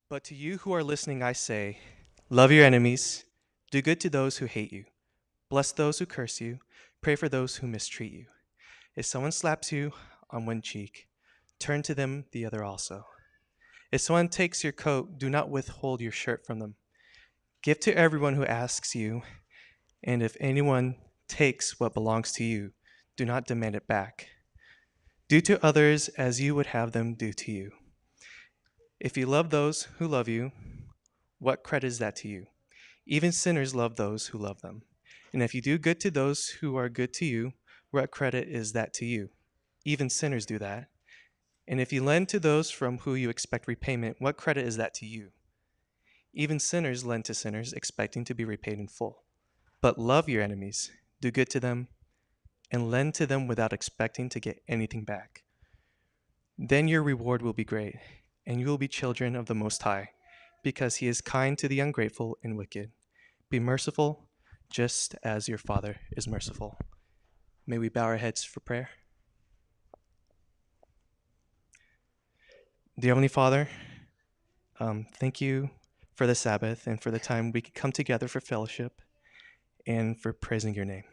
But to you who are listening, I say, love your enemies, do good to those who hate you, bless those who curse you, pray for those who mistreat you. If someone slaps you on one cheek, turn to them the other also. If someone takes your coat, do not withhold your shirt from them. Give to everyone who asks you, and if anyone takes what belongs to you, do not demand it back. Do to others as you would have them do to you. If you love those who love you, what credit is that to you? Even sinners love those who love them. And if you do good to those who are good to you, what credit is that to you? Even sinners do that. And if you lend to those from whom you expect repayment, what credit is that to you? Even sinners lend to sinners, expecting to be repaid in full. But love your enemies, do good to them, and lend to them without expecting to get anything back. Then your reward will be great, and you will be children of the Most High, because he is kind to the ungrateful and wicked. Be merciful, just as your Father is merciful. May we bow our heads for prayer. Dear Heavenly Father, thank you for the Sabbath and for the time we could come together for fellowship and for praising your name.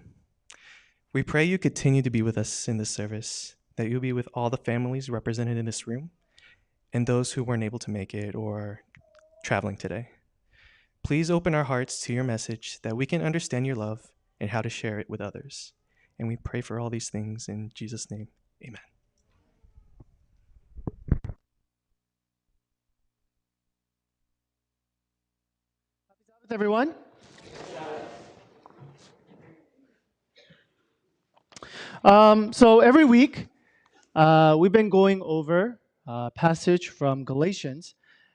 We pray you continue to be with us in this service, that you'll be with all the families represented in this room and those who weren't able to make it or are traveling today. Please open our hearts to your message that we can understand your love and how to share it with others. And we pray for all these things in Jesus' name. Amen. Sabbath, everyone. So every week, we've been going over a passage from Galatians,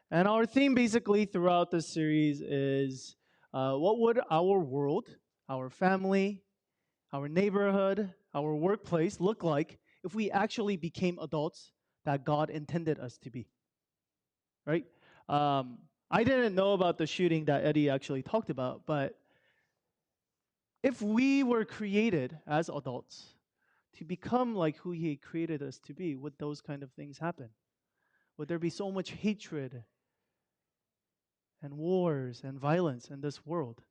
and our theme basically throughout this series is what would our world, our family, our neighborhood, our workplace look like if we actually became adults that God intended us to be, right? I didn't know about the shooting that Eddie actually talked about, but if we were created as adults to become like who He created us to be, would those kind of things happen? Would there be so much hatred and wars and violence in this world?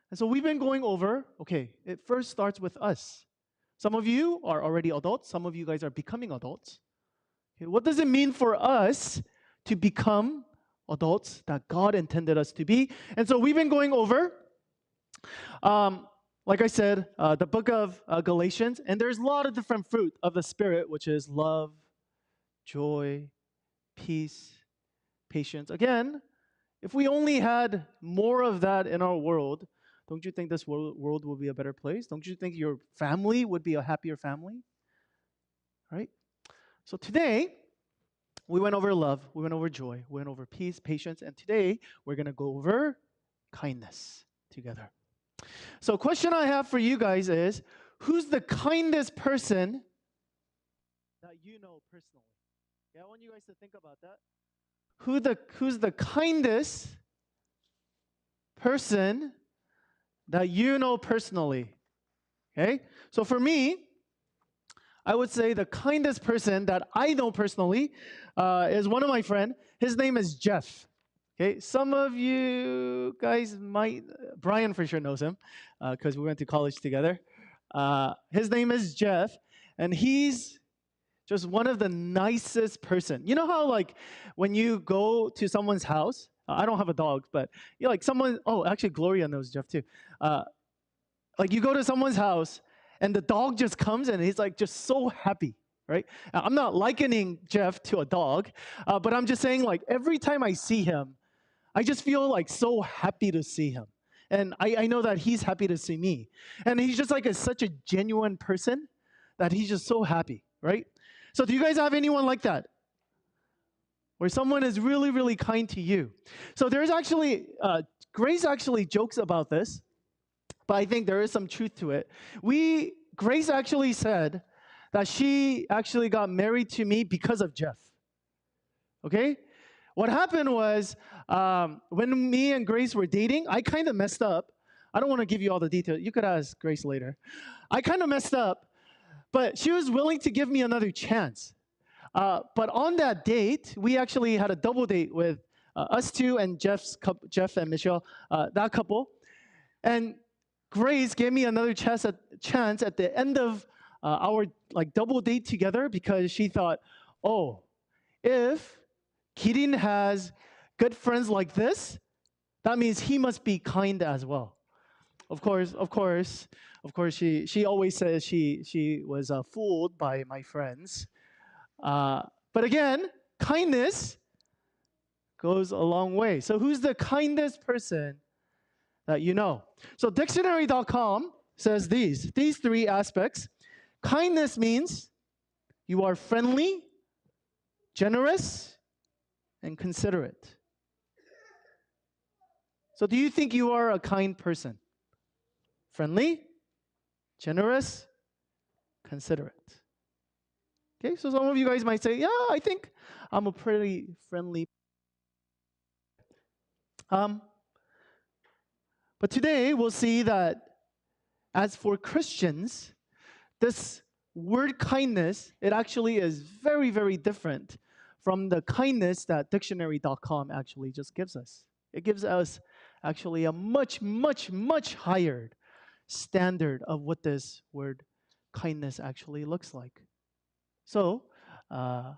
And so we've been going over, okay, it first starts with us. Some of you are already adults, some of you guys are becoming adults. Okay, what does it mean for us to become adults that God intended us to be? And so we've been going over like I said, the book of Galatians, and there's a lot of different fruit of the Spirit, which is love, joy, peace, patience. Again, if we only had more of that in our world, don't you think this world would be a better place? Don't you think your family would be a happier family? Right? So today, we went over love, we went over joy, we went over peace, patience, and today we're going to go over kindness together. So, question I have for you guys is, who's the kindest person that you know personally? Okay, I want you guys to think about that. Who's the kindest person that you know personally? Okay, so for me, I would say the kindest person that I know personally is one of my friend. His name is Jeff. Okay, some of you guys might, Brian for sure knows him because we went to college together. His name is Jeff, and he's just one of the nicest person. You know how like when you go to someone's house, I don't have a dog, but you know, like someone, oh, actually Gloria knows Jeff too. Like you go to someone's house and the dog just comes and he's like just so happy, right? I'm not likening Jeff to a dog, but I'm just saying like every time I see him, I just feel like so happy to see him. And I know that he's happy to see me. And he's just like such a genuine person that he's just so happy, right? So do you guys have anyone like that? Where someone is really, really kind to you. So there's actually, Grace actually jokes about this, but I think there is some truth to it. Grace actually said that she actually got married to me because of Jeff. Okay? What happened was when me and Grace were dating, I kind of messed up. I don't want to give you all the details. You could ask Grace later. I kind of messed up, but she was willing to give me another chance. But on that date, we actually had a double date with us two and Jeff and Michelle, that couple. And Grace gave me another chance at the end of our like double date together because she thought, oh, if Kirin has good friends like this, that means he must be kind as well. Of course, of course, of course. She always says she was fooled by my friends. Uh, but again, kindness goes a long way. So who's the kindest person that you know? So dictionary.com says these three aspects. Kindness means you are friendly, generous, and considerate. So do you think you are a kind person? Friendly, generous, considerate. Okay, so some of you guys might say, yeah, I think I'm a pretty friendly. Um, but today we'll see that as for Christians, this word kindness, it actually is very, very different from the kindness that dictionary.com actually just gives us. It gives us actually a much, much, much higher standard of what this word kindness actually looks like. So, uh,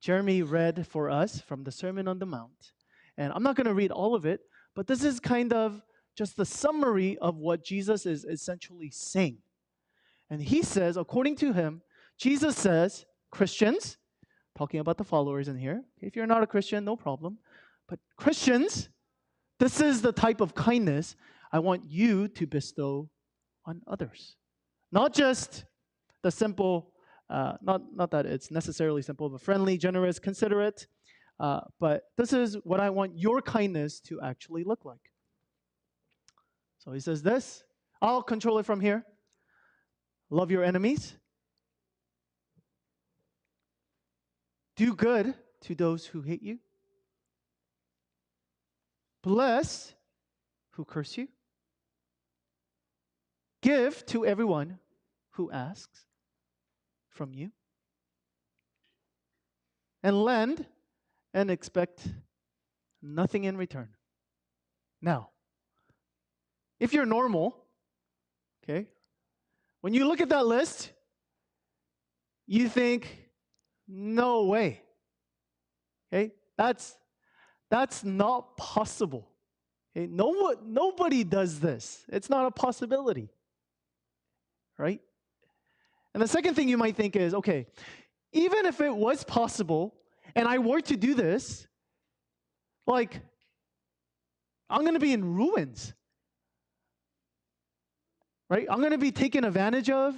Jeremy read for us from the Sermon on the Mount. And I'm not going to read all of it, but this is kind of just the summary of what Jesus is essentially saying. And he says, according to him, Jesus says, Christians, talking about the followers in here. If you're not a Christian, no problem. But Christians, this is the type of kindness I want you to bestow on others. Not just the simple, not that it's necessarily simple, but friendly, generous, considerate. But this is what I want your kindness to actually look like. So he says this. I'll control it from here. Love your enemies. Do good to those who hate you. Bless who curse you. Give to everyone who asks from you. And lend and expect nothing in return. Now, if you're normal, okay, when you look at that list, you think, no way. Okay, that's not possible. Okay, nobody does this. It's not a possibility. Right? And the second thing you might think is, okay, even if it was possible and I were to do this, like, I'm going to be in ruins. Right? I'm going to be taken advantage of.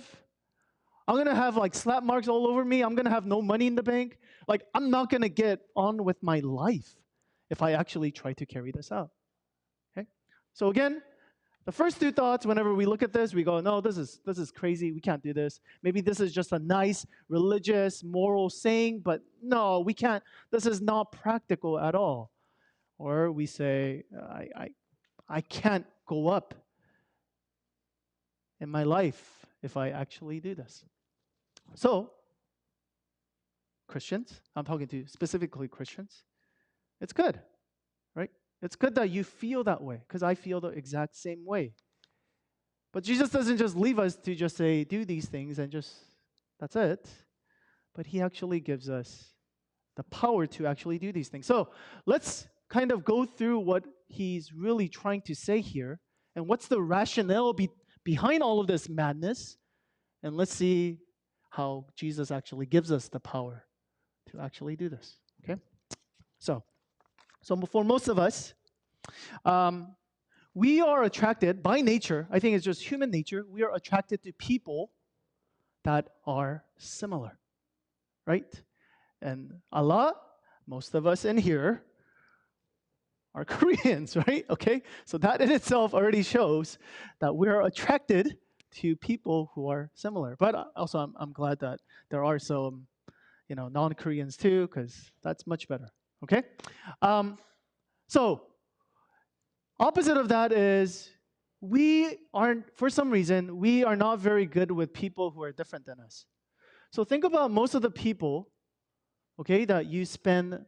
I'm going to have like slap marks all over me. I'm going to have no money in the bank. Like, I'm not going to get on with my life if I actually try to carry this out. Okay? So again, the first two thoughts, whenever we look at this, we go, no, this is crazy. We can't do this. Maybe this is just a nice religious, moral saying, but no, we can't. This is not practical at all. Or we say, I can't go up in my life if I actually do this. So, Christians, I'm talking to specifically Christians, it's good, right? It's good that you feel that way, because I feel the exact same way. But Jesus doesn't just leave us to just say, do these things and just, that's it. But he actually gives us the power to actually do these things. So let's kind of go through what he's really trying to say here, and what's the rationale behind all of this madness, and let's see how Jesus actually gives us the power to actually do this, okay? So for most of us, we are attracted by nature, I think it's just human nature, we are attracted to people that are similar, right? And most of us in here are Koreans, right? Okay, so that in itself already shows that we're attracted to people who are similar. But also, I'm glad that there are some, non-Koreans too, because that's much better. Okay, so opposite of that is we aren't, for some reason, we are not very good with people who are different than us. So think about most of the people, okay, that you spend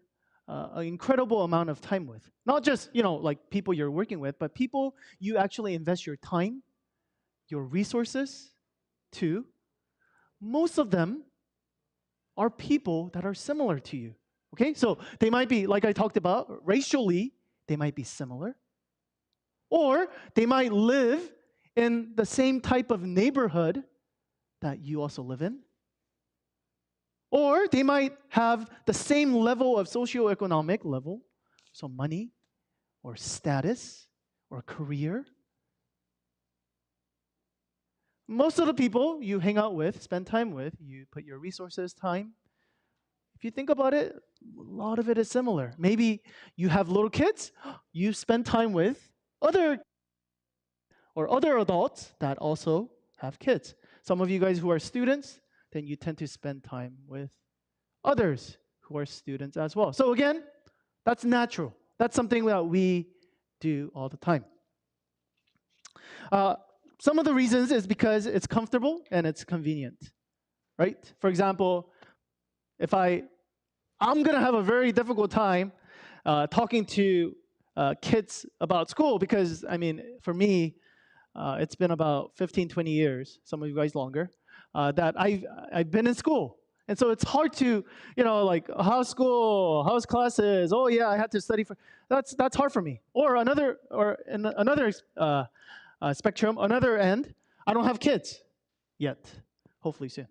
an incredible amount of time with. Not just, like people you're working with, but people you actually invest your time, your resources to. Most of them are people that are similar to you. Okay, so they might be, like I talked about, racially, they might be similar. Or they might live in the same type of neighborhood that you also live in. Or they might have the same level of socioeconomic level, so money or status or career. Most of the people you hang out with, spend time with, you put your resources, time. If you think about it, a lot of it is similar. Maybe you have little kids, you spend time with other adults that also have kids. Some of you guys who are students, then you tend to spend time with others who are students as well. So again, that's natural. That's something that we do all the time. Some of the reasons is because it's comfortable and it's convenient, right? For example, if I'm going to have a very difficult time talking to kids about school because, for me, it's been about 15, 20 years, some of you guys longer, that I've been in school. And so it's hard to, like, how's school, how's classes? Oh yeah, I had to study for, that's hard for me. Or in another spectrum, another end, I don't have kids yet, hopefully soon.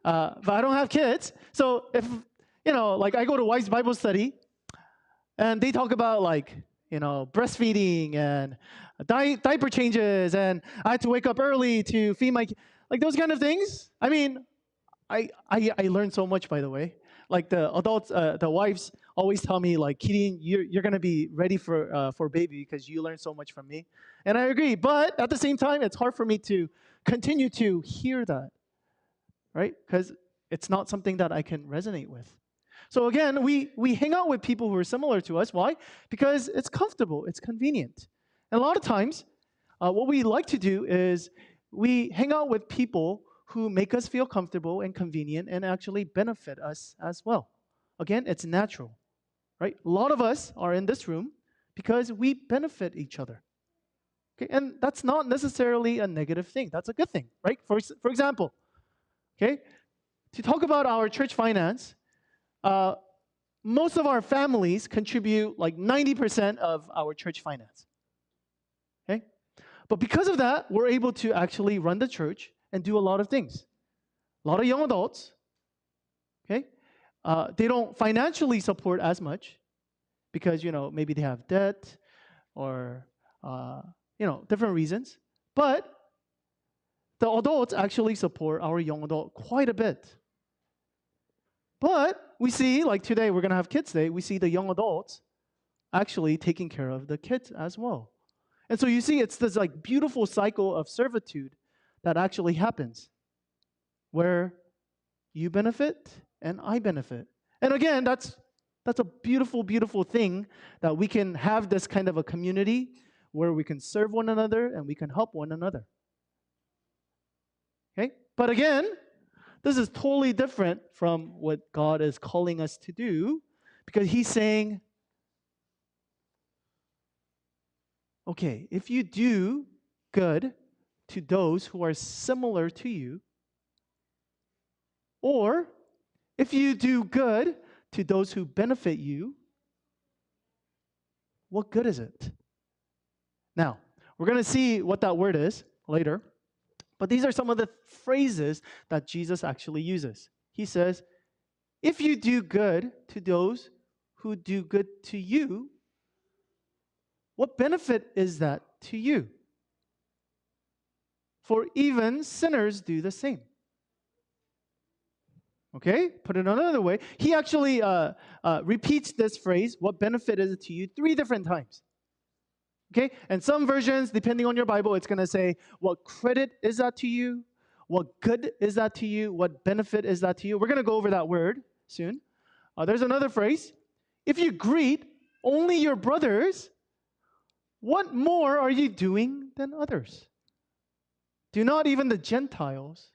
But I don't have kids. So if, like I go to Wise Bible Study and they talk about like, breastfeeding and diaper changes, and I had to wake up early to feed like those kind of things. I learned so much, by the way. Like the adults, the wives always tell me, like, Kirin, you're gonna be ready for baby because you learned so much from me, and I agree. But at the same time, it's hard for me to continue to hear that, right? Because it's not something that I can resonate with. So again, we hang out with people who are similar to us. Why? Because it's comfortable, it's convenient, and a lot of times, what we like to do is we hang out with people who make us feel comfortable and convenient and actually benefit us as well. Again, it's natural, right? A lot of us are in this room because we benefit each other. Okay, and that's not necessarily a negative thing. That's a good thing, right? For example, okay, to talk about our church finance, most of our families contribute like 90% of our church finance. Okay, but because of that, we're able to actually run the church and do a lot of things. A lot of young adults, okay, they don't financially support as much because, maybe they have debt or, different reasons. But the adults actually support our young adult quite a bit. But we see, like today, we're going to have Kids Day, we see the young adults actually taking care of the kids as well. And so you see, it's this like beautiful cycle of servitude that actually happens where you benefit and I benefit. And again, that's a beautiful, beautiful thing that we can have this kind of a community where we can serve one another and we can help one another. Okay? But again, this is totally different from what God is calling us to do, because He's saying, okay, if you do good to those who are similar to you, or if you do good to those who benefit you, what good is it? Now, we're going to see what that word is later, but these are some of the phrases that Jesus actually uses. He says, if you do good to those who do good to you, what benefit is that to you? For even sinners do the same. Okay, put it another way. He actually repeats this phrase, what benefit is it to you, 3 different times. Okay, and some versions, depending on your Bible, it's going to say, what credit is that to you? What good is that to you? What benefit is that to you? We're going to go over that word soon. There's another phrase. If you greet only your brothers, what more are you doing than others? Do not even the Gentiles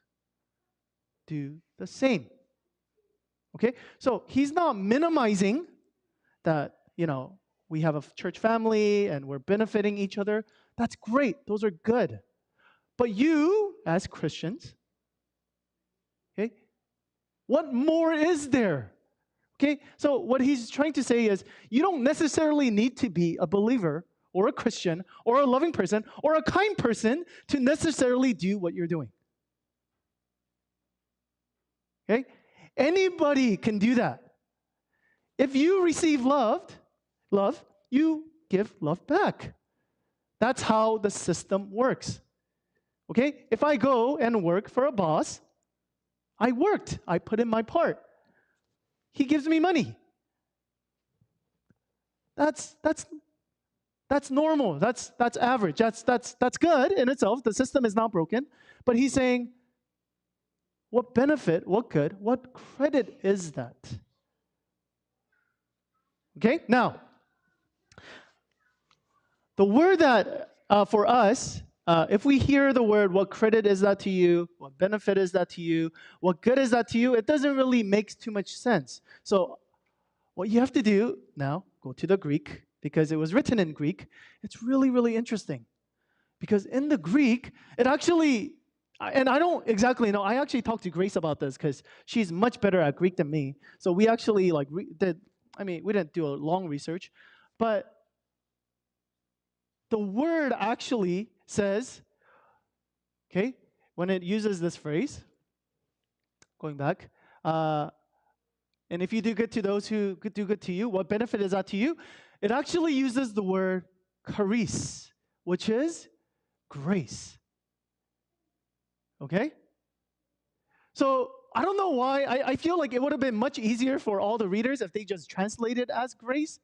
do the same. Okay? So he's not minimizing that, we have a church family and we're benefiting each other. That's great. Those are good. But you, as Christians, okay, what more is there? Okay, so what he's trying to say is you don't necessarily need to be a believer or a Christian or a loving person or a kind person to necessarily do what you're doing. Okay? Anybody can do that. If you receive love, you give love back. That's how the system works. Okay? If I go and work for a boss, I worked. I put in my part. He gives me money. That's normal. That's average. That's good in itself. The system is not broken. But he's saying, what benefit, what good, what credit is that? Okay? Now, the word that for us, if we hear the word, what credit is that to you? What benefit is that to you? What good is that to you? It doesn't really make too much sense. So what you have to do now, go to the Greek, because it was written in Greek. It's really, really interesting. Because in the Greek, it actually, and I don't exactly know, I actually talked to Grace about this because she's much better at Greek than me. So we actually we didn't do a long research, but the word actually says, okay, when it uses this phrase, going back, and if you do good to those who do good to you, what benefit is that to you? It actually uses the word charis, which is grace. Okay? So I don't know why. I feel like it would have been much easier for all the readers if they just translated as grace.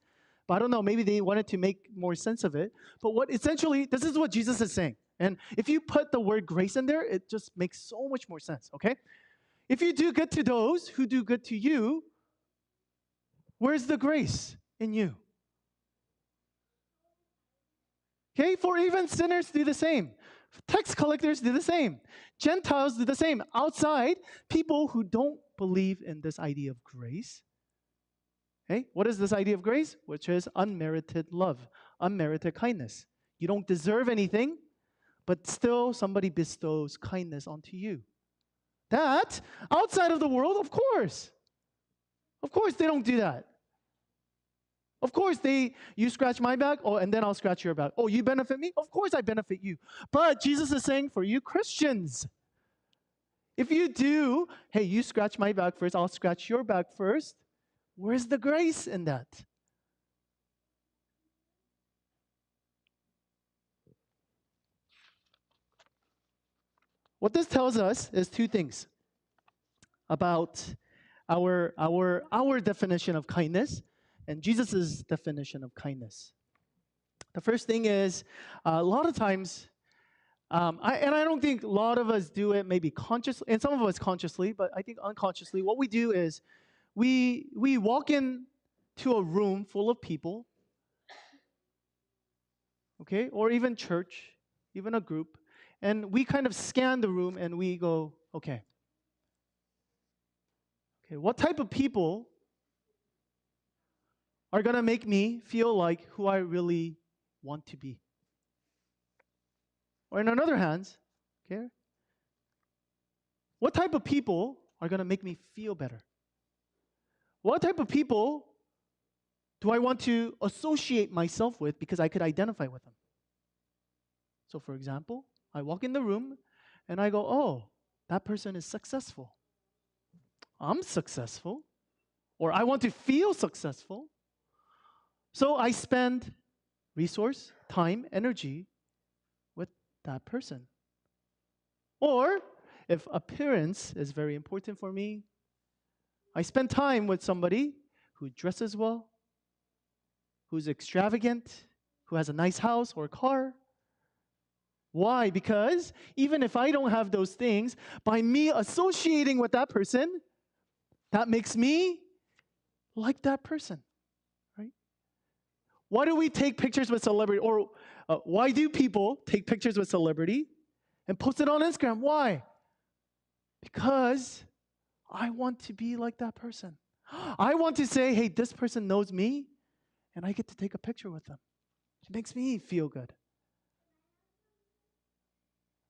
But I don't know, maybe they wanted to make more sense of it. But this is what Jesus is saying. And if you put the word grace in there, it just makes so much more sense, okay? If you do good to those who do good to you, where's the grace in you? Okay, for even sinners do the same. Tax collectors do the same. Gentiles do the same. Outside, people who don't believe in this idea of grace. Okay, what is this idea of grace? Which is unmerited love, unmerited kindness. You don't deserve anything, but still somebody bestows kindness onto you. That, outside of the world, of course they don't do that. Of course, you scratch my back, and then I'll scratch your back. Oh, you benefit me? Of course I benefit you. But Jesus is saying for you Christians, if you do, hey, you scratch my back first, I'll scratch your back first, where's the grace in that? What this tells us is two things about our definition of kindness and Jesus' definition of kindness. The first thing is, a lot of times, I don't think a lot of us do it maybe consciously, and some of us consciously, but I think unconsciously, what we do is we walk into a room full of people, okay, or even church, even a group, and we kind of scan the room and we go, okay, what type of people are going to make me feel like who I really want to be? Or in another hands, okay, what type of people are going to make me feel better? What type of people do I want to associate myself with because I could identify with them? So for example, I walk in the room and I go, oh, that person is successful. I'm successful. Or I want to feel successful. So I spend resource, time, energy with that person. Or if appearance is very important for me, I spend time with somebody who dresses well, who's extravagant, who has a nice house or car. Why? Because even if I don't have those things, by me associating with that person, that makes me like that person, right? Why do we take pictures with celebrity? Or why do people take pictures with celebrity and post it on Instagram? Why? Because I want to be like that person. I want to say, hey, this person knows me, and I get to take a picture with them. It makes me feel good.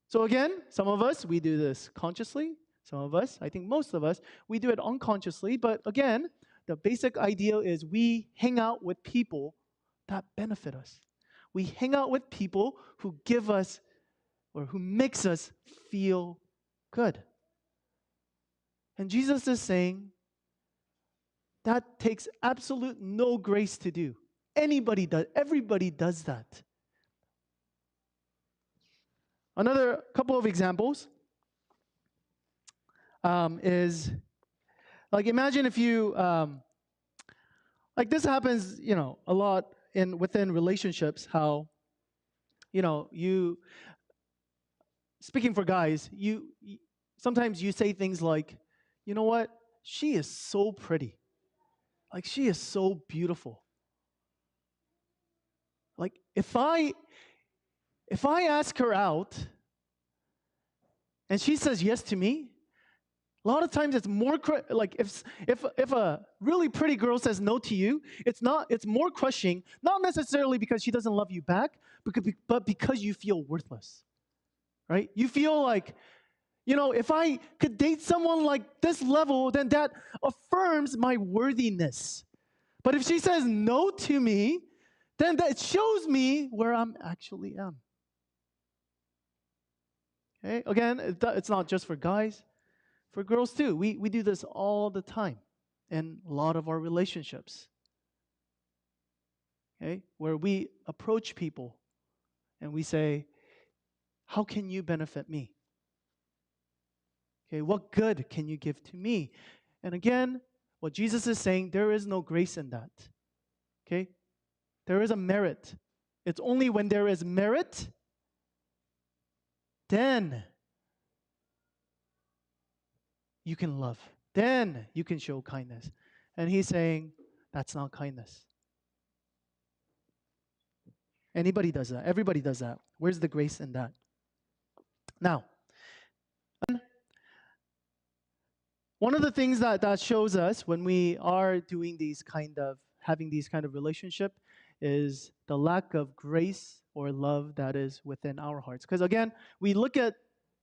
So again, some of us, we do this consciously. Some of us, I think most of us, we do it unconsciously. But again, the basic idea is we hang out with people that benefit us. We hang out with people who give us or who makes us feel good. And Jesus is saying that takes absolute no grace to do. Anybody does, everybody does that. Another couple of examples is like imagine if you like this happens, a lot within relationships. How you speaking for guys, sometimes you say things like, you know what, she is so pretty, like she is so beautiful. Like if I ask her out and she says yes to me, a lot of times it's more like if a really pretty girl says no to you, it's more crushing, not necessarily because she doesn't love you back, but because you feel worthless. Right? You feel like, if I could date someone like this level, then that affirms my worthiness. But if she says no to me, then that shows me where I'm actually am. Okay? Again, it's not just for guys. For girls too. We do this all the time in a lot of our relationships. Okay? Where we approach people and we say, how can you benefit me? Okay, what good can you give to me? And again, what Jesus is saying, there is no grace in that. Okay? There is a merit. It's only when there is merit, then you can love. Then you can show kindness. And he's saying, that's not kindness. Anybody does that. Everybody does that. Where's the grace in that? Now, one of the things that shows us when we are doing having these kind of relationship is the lack of grace or love that is within our hearts. Because again, we look at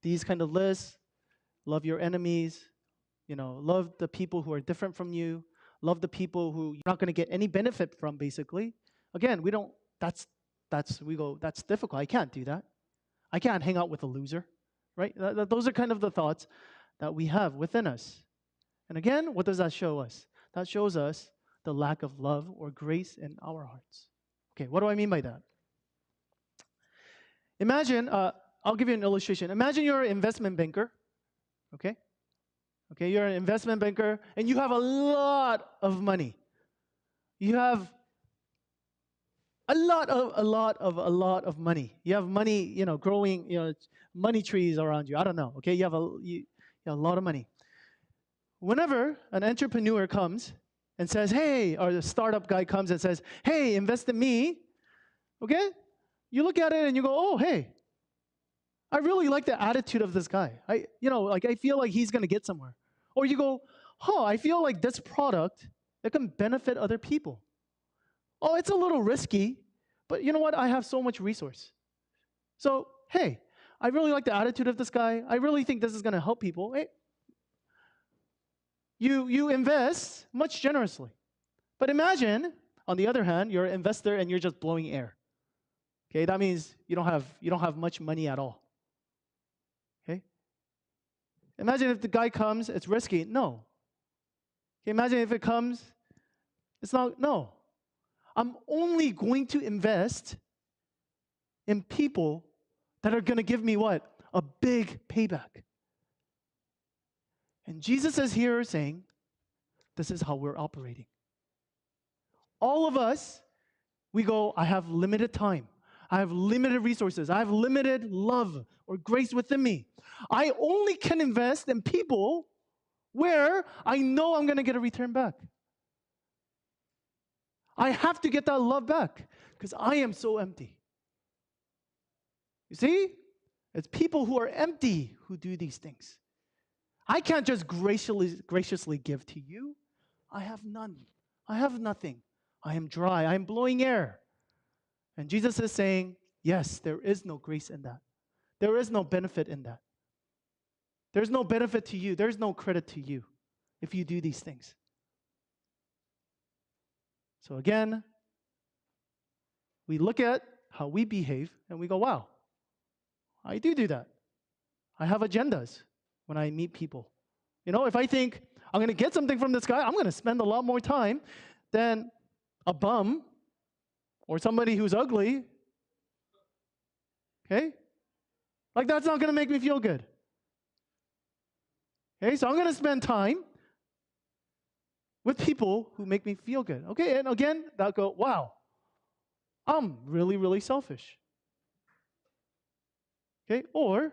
these kind of lists, love your enemies, love the people who are different from you, love the people who you're not going to get any benefit from, basically. Again, that's difficult. I can't do that. I can't hang out with a loser, right? Those are kind of the thoughts that we have within us. And again, what does that show us? That shows us the lack of love or grace in our hearts. Okay, what do I mean by that? Imagine, I'll give you an illustration. Imagine you're an investment banker, okay? Okay, you're an investment banker and you have a lot of money. You have a lot of money. You have money, growing, money trees around you. I don't know. Okay, you have a lot of money. Whenever an entrepreneur comes and says, "Hey," or the startup guy comes and says, "Hey, invest in me," okay? You look at it and you go, "Oh, hey, I really like the attitude of this guy. I feel like he's gonna get somewhere." Or you go, I feel like this product that can benefit other people. Oh, it's a little risky, but you know what? I have so much resource. So, hey, I really like the attitude of this guy. I really think this is going to help people. Hey, you invest much generously. But imagine, on the other hand, you're an investor and you're just blowing air. Okay, that means you don't have much money at all. Okay? Imagine if the guy comes, it's risky. No. Okay, imagine if it comes, it's not, no. I'm only going to invest in people that are going to give me what? A big payback. And Jesus is here saying, this is how we're operating. All of us, we go, I have limited time. I have limited resources. I have limited love or grace within me. I only can invest in people where I know I'm going to get a return back. I have to get that love back because I am so empty. You see? It's people who are empty who do these things. I can't just graciously give to you. I have none. I have nothing. I am dry. I am blowing air. And Jesus is saying, yes, there is no grace in that. There is no benefit in that. There's no benefit to you. There's no credit to you if you do these things. So again, we look at how we behave and we go, wow, I do that. I have agendas when I meet people. If I think I'm going to get something from this guy, I'm going to spend a lot more time than a bum or somebody who's ugly. Okay? Like, that's not going to make me feel good. Okay? So I'm going to spend time with people who make me feel good. Okay? And again, they'll go, wow, I'm really, really selfish. Okay? Or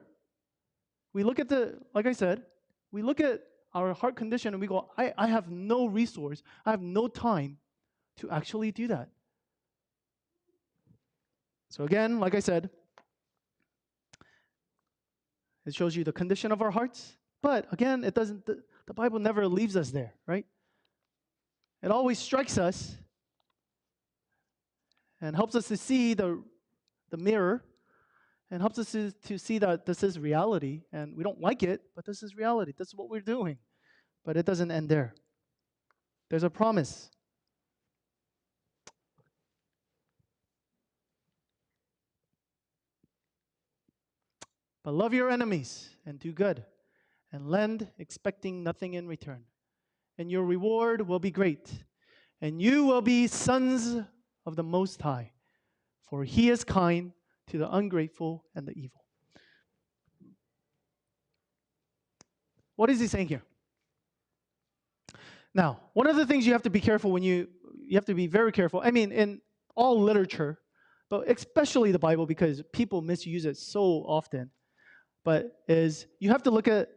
we look at like I said, we look at our heart condition and we go, I have no resource, I have no time to actually do that. So again, like I said, it shows you the condition of our hearts. But again, it doesn't. The Bible never leaves us there, right? It always strikes us and helps us to see the mirror and helps us to see that this is reality. And we don't like it, but this is reality. This is what we're doing. But it doesn't end there. There's a promise. But love your enemies and do good and lend, expecting nothing in return. And your reward will be great. And you will be sons of the Most High, for He is kind to the ungrateful and the evil. What is He saying here? Now, one of the things you have to be careful you have to be very careful. I mean, in all literature, but especially the Bible, because people misuse it so often, but is you have to look at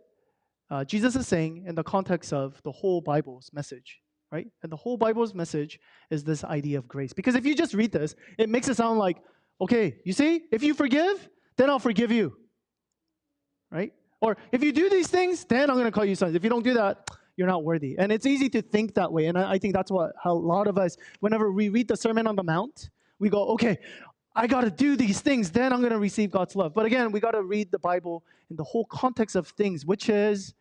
Jesus is saying in the context of the whole Bible's message, right? And the whole Bible's message is this idea of grace. Because if you just read this, it makes it sound like, okay, you see, if you forgive, then I'll forgive you, right? Or if you do these things, then I'm going to call you sons. If you don't do that, you're not worthy. And it's easy to think that way. And I think that's how a lot of us, whenever we read the Sermon on the Mount, we go, okay, I got to do these things, then I'm going to receive God's love. But again, we got to read the Bible in the whole context of things, which is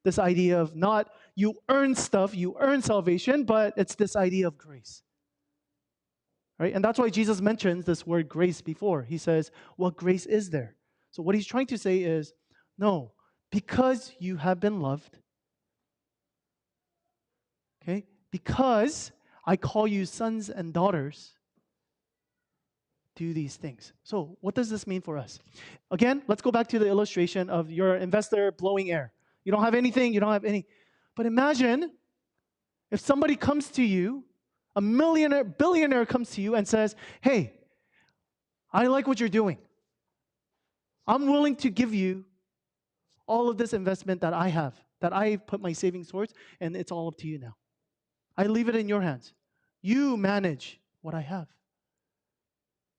this idea of not you earn stuff, you earn salvation, but it's this idea of grace. Right? And that's why Jesus mentions this word grace before. He says, what grace is there? So what he's trying to say is, no, because you have been loved, okay, because I call you sons and daughters, do these things. So what does this mean for us? Again, let's go back to the illustration of your investor blowing air. You don't have anything, you don't have any. But imagine if somebody comes to you, a billionaire comes to you and says, hey, I like what you're doing. I'm willing to give you all of this investment that I have, that I put my savings towards, and it's all up to you now. I leave it in your hands. You manage what I have.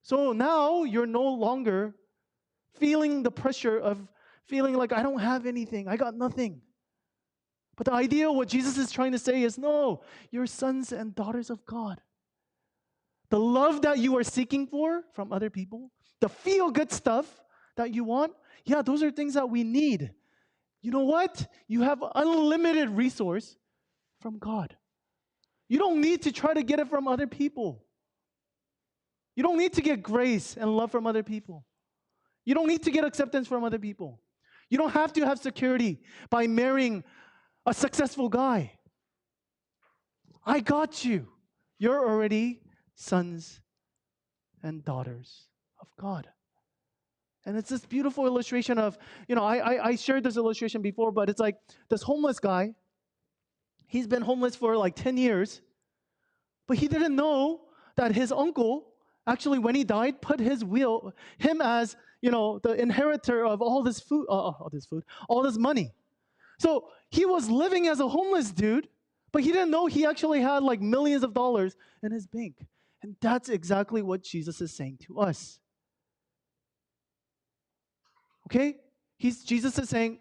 So now you're no longer feeling the pressure of feeling like I don't have anything, I got nothing. But the idea of what Jesus is trying to say is, no, you're sons and daughters of God. The love that you are seeking for from other people, the feel-good stuff that you want, yeah, those are things that we need. You know what? You have unlimited resource from God. You don't need to try to get it from other people. You don't need to get grace and love from other people. You don't need to get acceptance from other people. You don't have to have security by marrying a successful guy. I got you. You're already sons and daughters of God. And it's this beautiful illustration of, I shared this illustration before, but it's like this homeless guy. He's been homeless for like 10 years, but he didn't know that his uncle actually, when he died, put him as, the inheritor of all this money. So he was living as a homeless dude, but he didn't know he actually had like millions of dollars in his bank. And that's exactly what Jesus is saying to us. Okay? Jesus is saying,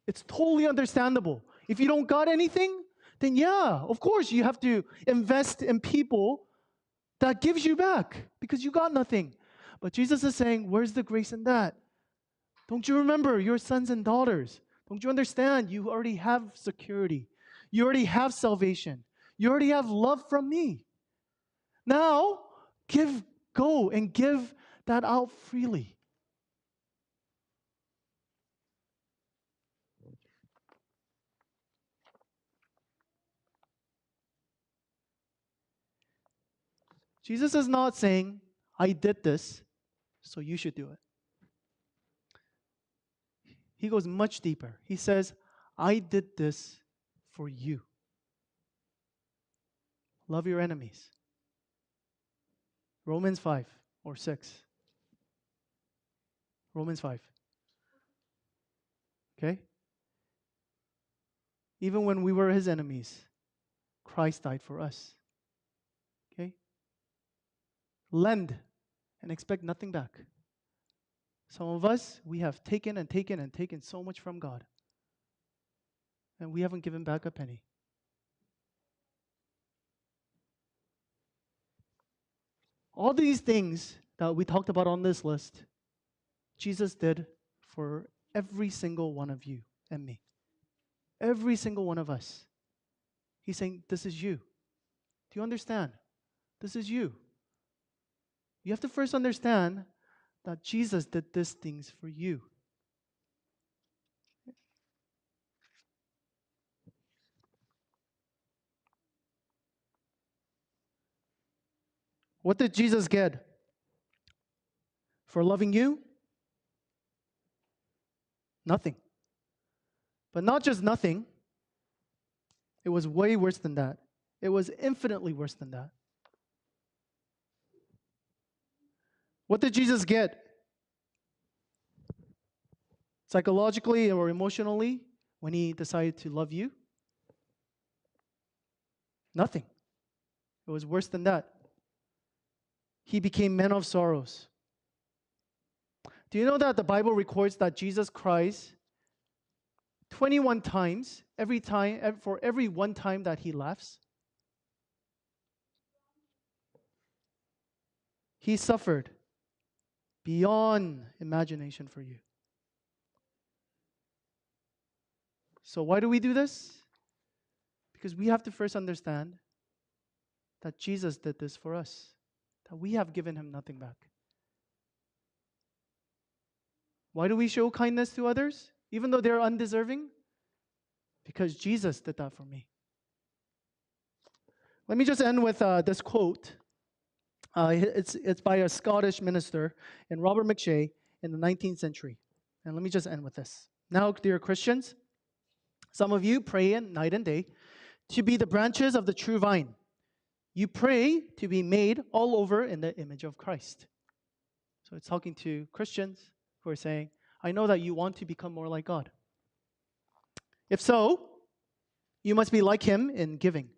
It's totally understandable. If you don't got anything, then yeah, of course you have to invest in people that gives you back because you got nothing. But Jesus is saying, where's the grace in that? Don't you remember your sons and daughters? Don't you understand? You already have security. You already have salvation. You already have love from me. Now, go and give that out freely. Jesus is not saying, I did this, so you should do it. He goes much deeper. He says, I did this for you. Love your enemies. Romans 5 or 6. Romans 5. Okay? Even when we were his enemies, Christ died for us. Okay? Lend and expect nothing back. Some of us, we have taken and taken and taken so much from God, and we haven't given back a penny. All these things that we talked about on this list, Jesus did for every single one of you and me. Every single one of us. He's saying, this is you. Do you understand? This is you. You have to first understand that Jesus did these things for you. What did Jesus get for loving you? Nothing. But not just nothing, it was way worse than that. It was infinitely worse than that. What did Jesus get? Psychologically or emotionally when he decided to love you? Nothing. It was worse than that. He became man of sorrows. Do you know that the Bible records that Jesus cries 21 times for every one time that he laughs? He suffered beyond imagination for you. So why do we do this? Because we have to first understand that Jesus did this for us, that we have given him nothing back. Why do we show kindness to others, even though they're undeserving? Because Jesus did that for me. Let me just end with this quote. It's by a Scottish minister, and Robert McShay in the 19th century. And let me just end with this. Now, dear Christians, some of you pray night and day to be the branches of the true vine. You pray to be made all over in the image of Christ. So it's talking to Christians who are saying, I know that you want to become more like God. If so, you must be like him in giving.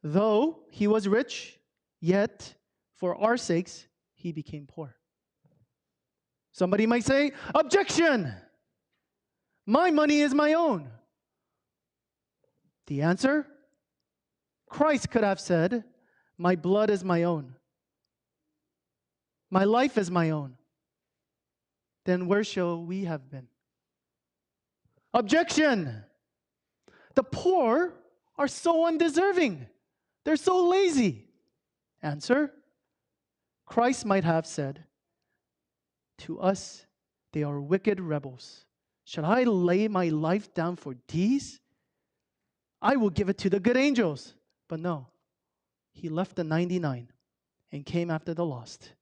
Though he was rich, yet for our sakes he became poor. Somebody might say, objection! My money is my own. The answer? Christ could have said, my blood is my own. My life is my own. Then where shall we have been? Objection! The poor are so undeserving. They're so lazy. Answer? Christ might have said, to us, they are wicked rebels. Shall I lay my life down for these? I will give it to the good angels. But no, he left the 99 and came after the lost.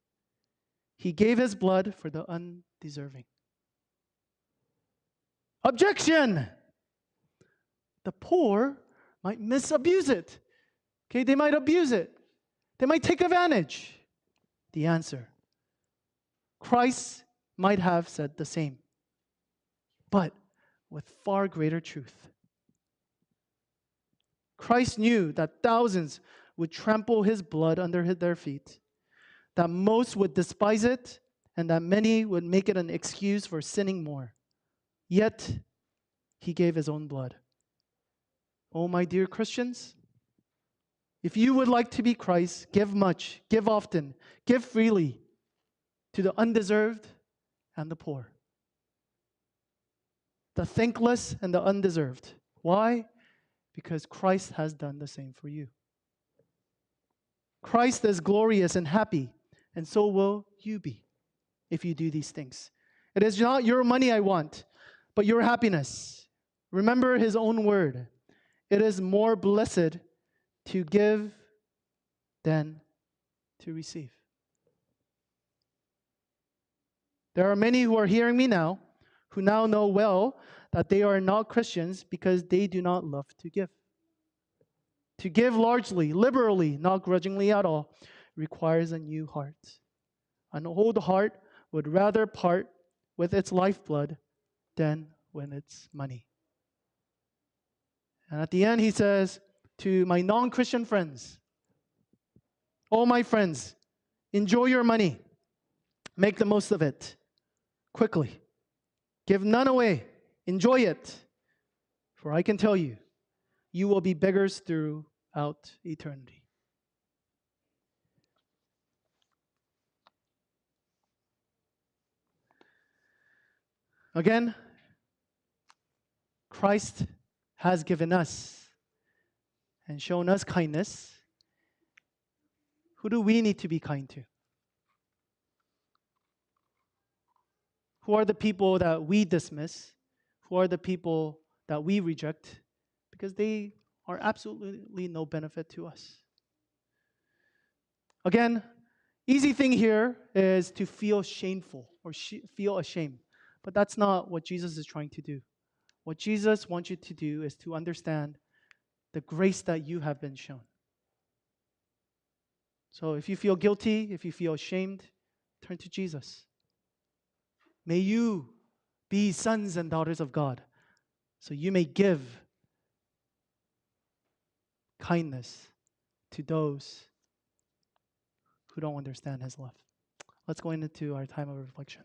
He gave his blood for the undeserving. Objection! The poor might misabuse it. Okay, they might abuse it. They might take advantage. The answer: Christ might have said the same, but with far greater truth. Christ knew that thousands would trample his blood under their feet, that most would despise it, and that many would make it an excuse for sinning more. Yet, He gave his own blood. Oh, my dear Christians, if you would like to be Christ, give much, give often, give freely to the undeserved and the poor, the thankless and the undeserved. Why? Because Christ has done the same for you. Christ is glorious and happy, and so will you be if you do these things. It is not your money I want, but your happiness. Remember his own word. It is more blessed to give than to receive. There are many who are hearing me now who now know well that they are not Christians because they do not love to give. To give largely, liberally, not grudgingly at all, requires a new heart. An old heart would rather part with its lifeblood than with its money. And at the end, he says to my non-Christian friends, all my friends, enjoy your money. Make the most of it quickly. Give none away. Enjoy it. For I can tell you, you will be beggars throughout eternity. Again, Christ has given us and shown us kindness. Who do we need to be kind to? Who are the people that we dismiss? Who are the people that we reject? Because they are absolutely no benefit to us. Again, easy thing here is to feel shameful or feel ashamed. But that's not what Jesus is trying to do. What Jesus wants you to do is to understand the grace that you have been shown. So if you feel guilty, if you feel ashamed, turn to Jesus. May you be sons and daughters of God, so you may give kindness to those who don't understand his love. Let's go into our time of reflection.